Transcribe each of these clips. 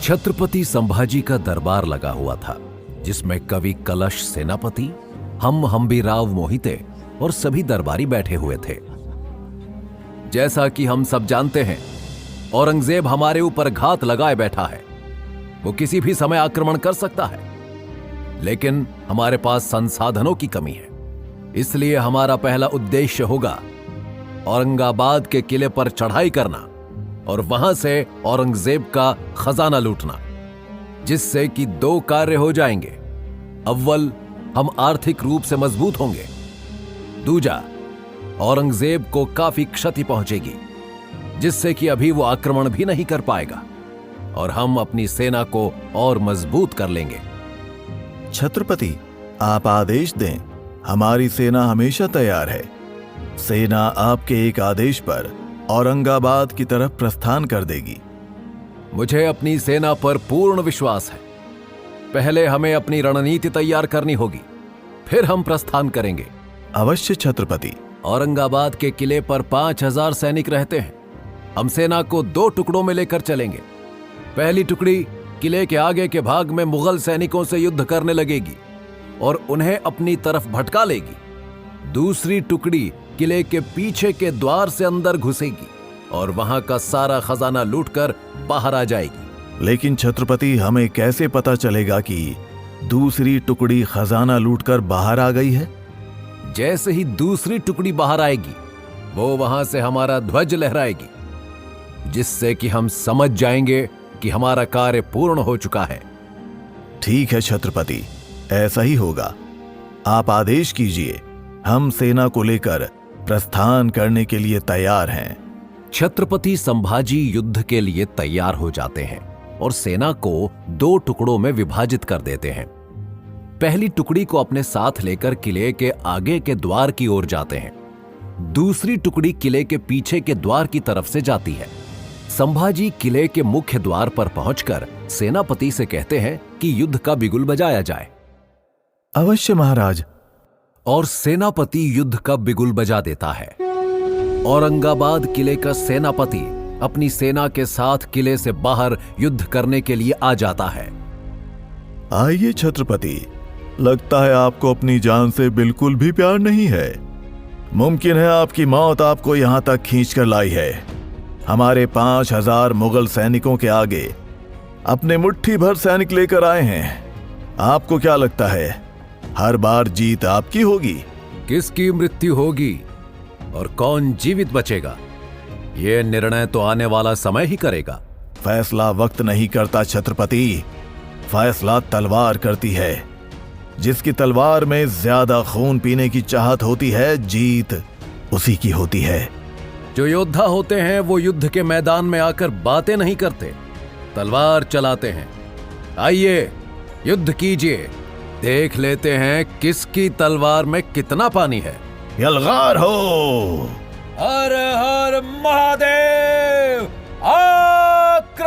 छत्रपति संभाजी का दरबार लगा हुआ था, जिसमें कवि कलश सेनापति, हम हम्बीराव मोहिते और सभी दरबारी बैठे हुए थे। जैसा कि हम सब जानते हैं, औरंगजेब हमारे ऊपर घात लगाए बैठा है। वो किसी भी समय आक्रमण कर सकता है, लेकिन हमारे पास संसाधनों की कमी है। इसलिए हमारा पहला उद्देश्य होगा औरंगाबाद के किले पर चढ़ाई करना और वहां से औरंगजेब का खजाना लूटना, जिससे कि दो कार्य हो जाएंगे। अव्वल, हम आर्थिक रूप से मजबूत होंगे। दूजा, औरंगजेब को काफी क्षति पहुंचेगी, जिससे कि अभी वो आक्रमण भी नहीं कर पाएगा और हम अपनी सेना को और मजबूत कर लेंगे। छत्रपति, आप आदेश दें, हमारी सेना हमेशा तैयार है। सेना आपके एक आदेश पर औरंगाबाद की तरफ प्रस्थान कर देगी। मुझे अपनी सेना पर पूर्ण विश्वास है। पहले हमें अपनी रणनीति तैयार करनी होगी, फिर हम प्रस्थान करेंगे। अवश्य छत्रपति। औरंगाबाद के किले पर 5000 सैनिक रहते हैं। हम सेना को 2 टुकड़ों में लेकर चलेंगे। पहली टुकड़ी किले के आगे के भाग में मुगल सैनिकों से युद्ध करने लगेगी और उन्हें अपनी तरफ भटका लेगी। दूसरी टुकड़ी किले के पीछे के द्वार से अंदर घुसेगी और वहां का सारा खजाना लूटकर बाहर आ जाएगी। लेकिन छत्रपति, हमें कैसे पता चलेगा कि दूसरी टुकड़ी खजाना लूटकर बाहर आ गई है? जैसे ही दूसरी टुकड़ी बाहर आएगी, वो वहां से हमारा ध्वज लहराएगी, जिससे कि हम समझ जाएंगे कि हमारा कार्य पूर्ण हो चुका है। ठीक है छत्रपति, ऐसा ही होगा। आप आदेश कीजिए, हम सेना को लेकर प्रस्थान करने के लिए तैयार हैं। छत्रपति संभाजी युद्ध के लिए तैयार हो जाते हैं और सेना को 2 टुकड़ों में विभाजित कर देते हैं। पहली टुकड़ी को अपने साथ लेकर किले के आगे के द्वार की ओर जाते हैं। दूसरी टुकड़ी किले के पीछे के द्वार की तरफ से जाती है। संभाजी किले के मुख्य द्वार पर पहुंचकर सेनापति से कहते हैं कि युद्ध का बिगुल बजाया जाए। अवश्य महाराज। और सेनापति युद्ध का बिगुल बजा देता है। औरंगाबाद किले का सेनापति अपनी सेना के साथ किले से बाहर युद्ध करने के लिए आ जाता है। आइए छत्रपति, लगता है आपको अपनी जान से बिल्कुल भी प्यार नहीं है। मुमकिन है आपकी मौत आपको यहां तक खींच कर लाई है। हमारे 5000 मुगल सैनिकों के आगे अपने मुट्ठी भर सैनिक लेकर आए हैं। आपको क्या लगता है, हर बार जीत आपकी होगी? किसकी मृत्यु होगी और कौन जीवित बचेगा, यह निर्णय तो आने वाला समय ही करेगा। फैसला वक्त नहीं करता छत्रपति, फैसला तलवार करती है। जिसकी तलवार में ज्यादा खून पीने की चाहत होती है, जीत उसी की होती है। जो योद्धा होते हैं वो युद्ध के मैदान में आकर बातें नहीं करते, तलवार चलाते हैं। आइए युद्ध कीजिए, देख लेते हैं किसकी तलवार में कितना पानी है। यलगार हो। हर हर महादेव, आक्रमण!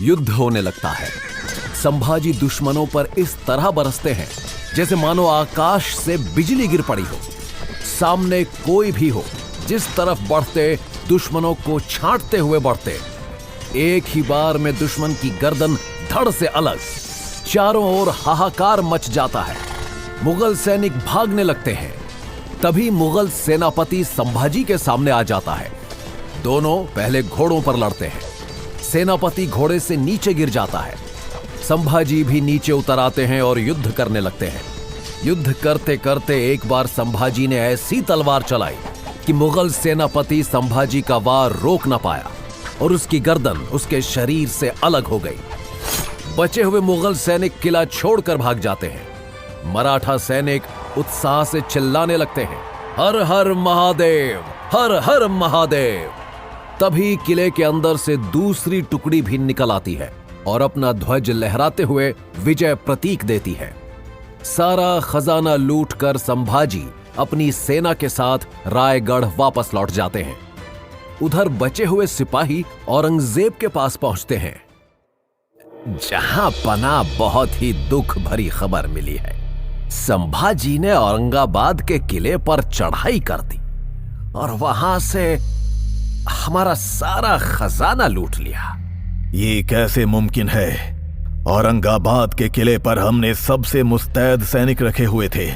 युद्ध होने लगता है। संभाजी दुश्मनों पर इस तरह बरसते हैं जैसे मानो आकाश से बिजली गिर पड़ी हो। सामने कोई भी हो, जिस तरफ बढ़ते दुश्मनों को छांटते हुए बढ़ते। एक ही बार में दुश्मन की गर्दन धड़ से अलग। चारों ओर हाहाकार मच जाता है। मुगल सैनिक भागने लगते हैं। तभी मुगल सेनापति संभाजी के सामने आ जाता है। दोनों पहले घोड़ों पर लड़ते हैं। सेनापति घोड़े से नीचे गिर जाता है। संभाजी भी नीचे उतर आते हैं और युद्ध करने लगते हैं। युद्ध करते करते एक बार संभाजी ने ऐसी तलवार चलाई कि मुगल सेनापति संभाजी का वार रोक न पाया और उसकी गर्दन उसके शरीर से अलग हो गई। बचे हुए मुगल सैनिक किला छोड़कर भाग जाते हैं। मराठा सैनिक उत्साह से चिल्लाने लगते हैं, हर हर महादेव, हर हर महादेव। तभी किले के अंदर से दूसरी टुकड़ी भी निकल आती है और अपना ध्वज लहराते हुए विजय प्रतीक देती है। सारा खजाना लूटकर संभाजी अपनी सेना के साथ रायगढ़ वापस लौट जाते हैं। उधर बचे हुए सिपाही औरंगजेब के पास पहुंचते हैं। जहां पना बहुत ही दुख भरी खबर मिली है। संभाजी ने औरंगाबाद के किले पर चढ़ाई कर दी और वहां से हमारा सारा खजाना लूट लिया। ये कैसे मुमकिन है? औरंगाबाद के किले पर हमने सबसे मुस्तैद सैनिक रखे हुए थे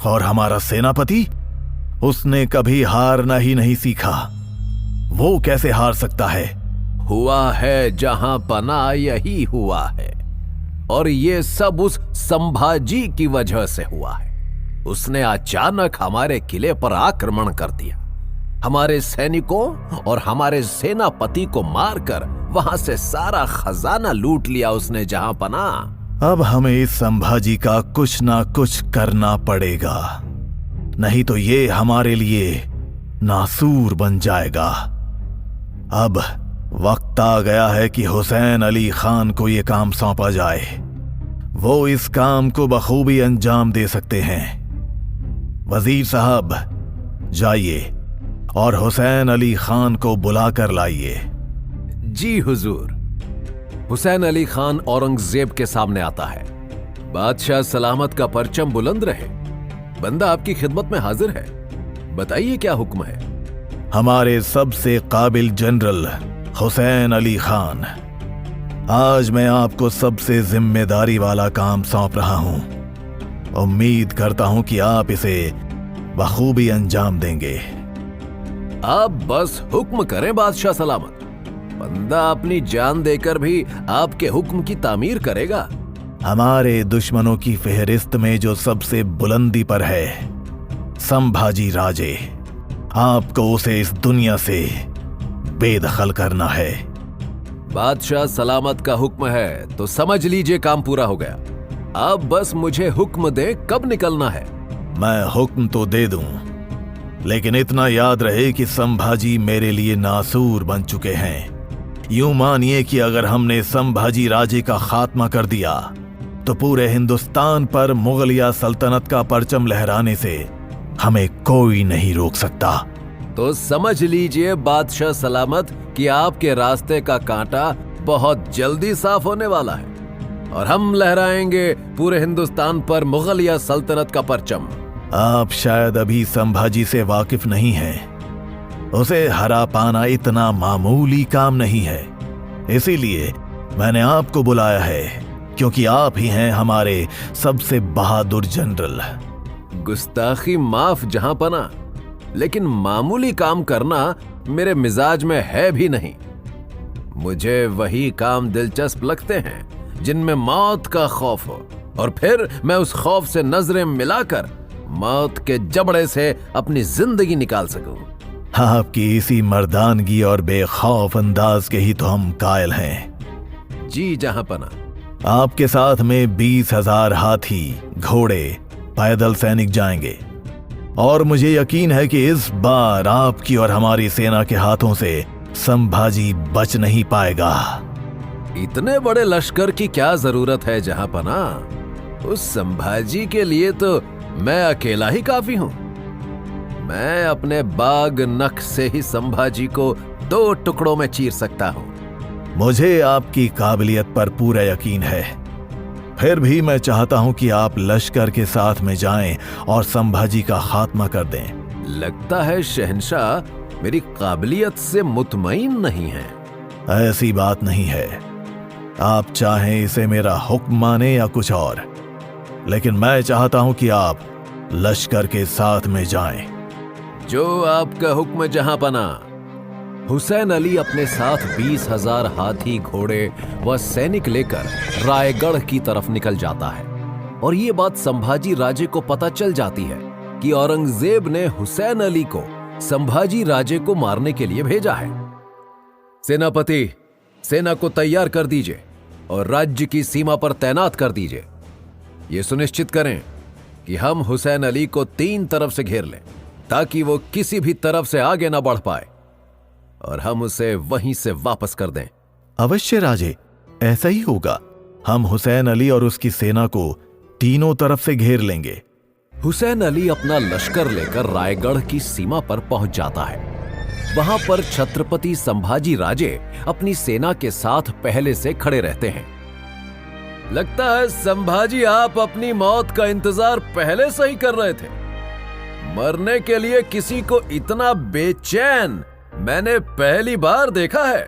और हमारा सेनापति, उसने कभी हारना ही नहीं सीखा। वो कैसे हार सकता है? हुआ है जहां पना यही हुआ है, और ये सब उस संभाजी की वजह से हुआ है। उसने अचानक हमारे किले पर आक्रमण कर दिया, हमारे सैनिकों और हमारे सेनापति को मारकर वहां से सारा खजाना लूट लिया उसने जहां पना। अब हमें इस संभाजी का कुछ ना कुछ करना पड़ेगा, नहीं तो ये हमारे लिए नासूर बन जाएगा। अब वक्त आ गया है कि हुसैन अली खान को ये काम सौंपा जाए। वो इस काम को बखूबी अंजाम दे सकते हैं। वजीर साहब, जाइए और हुसैन अली खान को बुला कर लाइए। जी हुजूर। हुसैन अली खान औरंगजेब के सामने आता है। बादशाह सलामत का परचम बुलंद रहे। बंदा आपकी खिदमत में हाजिर है, बताइए क्या हुक्म है? हमारे सबसे काबिल जनरल हुसैन अली खान, आज मैं आपको सबसे जिम्मेदारी वाला काम सौंप रहा हूं। उम्मीद करता हूं कि आप इसे बखूबी अंजाम देंगे। आप बस हुक्म करें बादशाह सलामत। बंदा अपनी जान देकर भी आपके हुक्म की तामीर करेगा। हमारे दुश्मनों की फेहरिस्त में जो सबसे बुलंदी पर है, संभाजी राजे, आपको उसे इस दुनिया से बेदखल करना है। बादशाह सलामत का हुक्म है तो समझ लीजिए काम पूरा हो गया। अब बस मुझे हुक्म दे कब निकलना है। मैं हुक्म तो दे दूं, लेकिन इतना याद रहे कि संभाजी मेरे लिए नासूर बन चुके हैं। यूं मानिए कि अगर हमने संभाजी राजे का खात्मा कर दिया तो पूरे हिंदुस्तान पर मुगलिया सल्तनत का परचम लहराने से हमें कोई नहीं रोक सकता। तो समझ लीजिए बादशाह सलामत कि आपके रास्ते का कांटा बहुत जल्दी साफ होने वाला है और हम लहराएंगे पूरे हिंदुस्तान पर मुगलिया सल्तनत का परचम। आप शायद अभी संभाजी से वाकिफ नहीं हैं। उसे हरा पाना इतना मामूली काम नहीं है। इसीलिए मैंने आपको बुलाया है, क्योंकि आप ही हैं हमारे सबसे बहादुर जनरल। गुस्ताखी माफ जहां पना, लेकिन मामूली काम करना मेरे मिजाज में है भी नहीं। मुझे वही काम दिलचस्प लगते हैं जिनमें मौत का खौफ हो, और फिर मैं उस खौफ से नजरें मिलाकर मौत के जबड़े से अपनी जिंदगी निकाल सकूं। आपकी इसी मर्दानगी और बेखौफ अंदाज के ही तो हम कायल हैं। जी जहां पना। आपके साथ में 20,000 हाथी, घोड़े, पैदल सैनिक जाएंगे, और मुझे यकीन है कि इस बार आपकी और हमारी सेना के हाथों से संभाजी बच नहीं पाएगा। इतने बड़े लश्कर की क्या जरूरत है जहां पना? उस संभाजी के लिए तो मैं अकेला ही काफी हूं। मैं अपने बाग नख से ही संभाजी को 2 टुकड़ों में चीर सकता हूं। मुझे आपकी काबिलियत पर पूरा यकीन है। फिर भी मैं चाहता हूं कि आप लश्कर के साथ में जाएं और संभाजी का खात्मा कर दें। लगता है शहंशाह मेरी काबिलियत से मुतमईन नहीं है। ऐसी बात नहीं है। आप चाहें इसे मेरा हुक्म माने या कुछ और, लेकिन मैं चाहता हूं कि आप लश्कर के साथ में जाएं। जो आपका हुक्म जहां पना। हुसैन अली अपने साथ 20,000 हाथी, घोड़े व सैनिक लेकर रायगढ़ की तरफ निकल जाता है, और ये बात संभाजी राजे को पता चल जाती है कि औरंगजेब ने हुसैन अली को संभाजी राजे को मारने के लिए भेजा है। सेनापति, सेना को तैयार कर दीजिए और राज्य की सीमा पर तैनात कर दीजिए। ये सुनिश्चित करें कि हम हुसैन अली को 3 तरफ से घेर लें, ताकि वो किसी भी तरफ से आगे ना बढ़ पाए और हम उसे वहीं से वापस कर दें। अवश्य राजे, ऐसा ही होगा। हम हुसैन अली और उसकी सेना को तीनों तरफ से घेर लेंगे। हुसैन अली अपना लश्कर लेकर रायगढ़ की सीमा पर पहुंच जाता है। वहां पर छत्रपति संभाजी राजे अपनी सेना के साथ पहले से खड़े रहते हैं। लगता है संभाजी आप अपनी मौत का इंतजार पहले से ही कर रहे थे। मरने के लिए किसी को इतना बेचैन मैंने पहली बार देखा है।